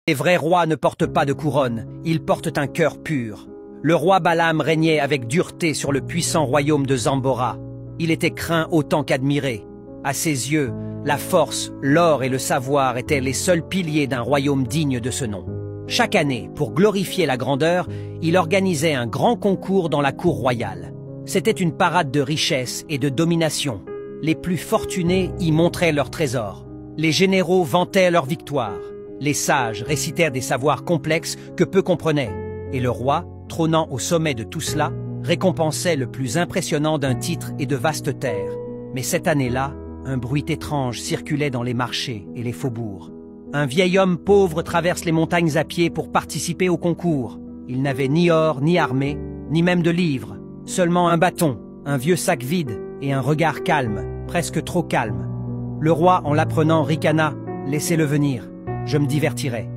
Les vrais rois ne portent pas de couronne, ils portent un cœur pur. Le roi Balaam régnait avec dureté sur le puissant royaume de Zambora. Il était craint autant qu'admiré. À ses yeux, la force, l'or et le savoir étaient les seuls piliers d'un royaume digne de ce nom. Chaque année, pour glorifier la grandeur, il organisait un grand concours dans la cour royale. C'était une parade de richesse et de domination. Les plus fortunés y montraient leurs trésors. Les généraux vantaient leurs victoires. Les sages récitèrent des savoirs complexes que peu comprenaient. Et le roi, trônant au sommet de tout cela, récompensait le plus impressionnant d'un titre et de vastes terres. Mais cette année-là, un bruit étrange circulait dans les marchés et les faubourgs. Un vieil homme pauvre traverse les montagnes à pied pour participer au concours. Il n'avait ni or, ni armée, ni même de livres. Seulement un bâton, un vieux sac vide et un regard calme, presque trop calme. Le roi, en l'apprenant, ricana « Laissez-le venir, je me divertirai ».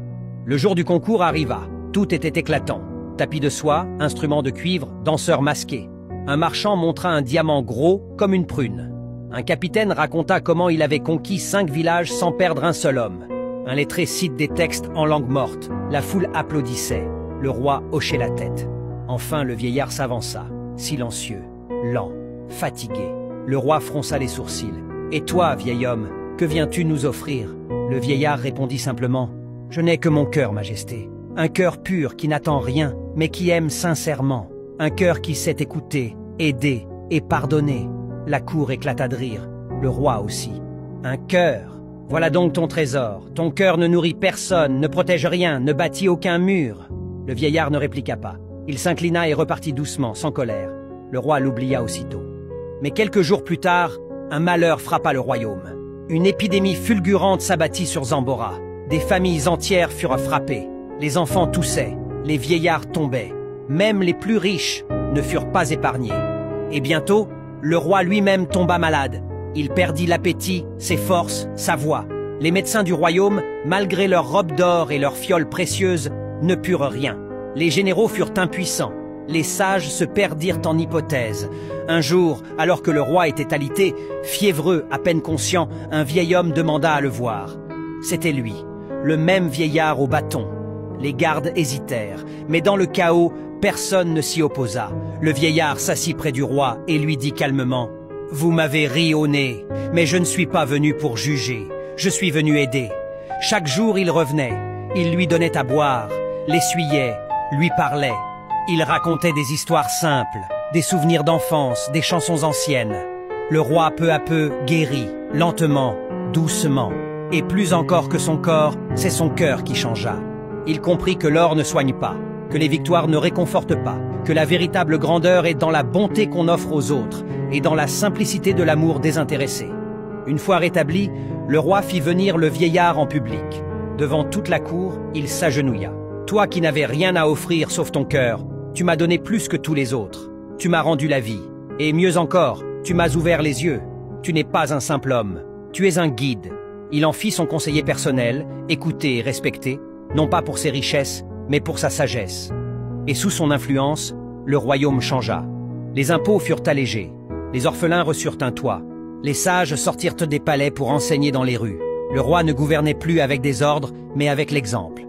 Le jour du concours arriva. Tout était éclatant. Tapis de soie, instruments de cuivre, danseurs masqués. Un marchand montra un diamant gros comme une prune. Un capitaine raconta comment il avait conquis 5 villages sans perdre un seul homme. Un lettré cite des textes en langue morte. La foule applaudissait. Le roi hochait la tête. Enfin, le vieillard s'avança, silencieux, lent, fatigué. Le roi fronça les sourcils. « Et toi, vieil homme, que viens-tu nous offrir ?» Le vieillard répondit simplement « Je n'ai que mon cœur, Majesté. Un cœur pur qui n'attend rien, mais qui aime sincèrement. Un cœur qui sait écouter, aider et pardonner. » La cour éclata de rire, le roi aussi. « Un cœur, voilà donc ton trésor. Ton cœur ne nourrit personne, ne protège rien, ne bâtit aucun mur. » Le vieillard ne répliqua pas. Il s'inclina et repartit doucement, sans colère. Le roi l'oublia aussitôt. Mais quelques jours plus tard, un malheur frappa le royaume. Une épidémie fulgurante s'abattit sur Zambora. Des familles entières furent frappées. Les enfants toussaient, les vieillards tombaient. Même les plus riches ne furent pas épargnés. Et bientôt, le roi lui-même tomba malade. Il perdit l'appétit, ses forces, sa voix. Les médecins du royaume, malgré leurs robes d'or et leurs fioles précieuses, ne purent rien. Les généraux furent impuissants. Les sages se perdirent en hypothèses. Un jour, alors que le roi était alité, fiévreux, à peine conscient, un vieil homme demanda à le voir. C'était lui, le même vieillard au bâton. Les gardes hésitèrent, mais dans le chaos, personne ne s'y opposa. Le vieillard s'assit près du roi et lui dit calmement « Vous m'avez ri au nez, mais je ne suis pas venu pour juger. Je suis venu aider. » Chaque jour, il revenait. Il lui donnait à boire, l'essuyait, lui parlait. Il racontait des histoires simples, des souvenirs d'enfance, des chansons anciennes. Le roi, peu à peu, guérit, lentement, doucement. Et plus encore que son corps, c'est son cœur qui changea. Il comprit que l'or ne soigne pas, que les victoires ne réconfortent pas, que la véritable grandeur est dans la bonté qu'on offre aux autres et dans la simplicité de l'amour désintéressé. Une fois rétabli, le roi fit venir le vieillard en public. Devant toute la cour, il s'agenouilla. « Toi qui n'avais rien à offrir sauf ton cœur, tu m'as donné plus que tous les autres. Tu m'as rendu la vie. Et mieux encore, tu m'as ouvert les yeux. Tu n'es pas un simple homme. Tu es un guide. » Il en fit son conseiller personnel, écouté et respecté, non pas pour ses richesses, mais pour sa sagesse. Et sous son influence, le royaume changea. Les impôts furent allégés. Les orphelins reçurent un toit. Les sages sortirent des palais pour enseigner dans les rues. Le roi ne gouvernait plus avec des ordres, mais avec l'exemple.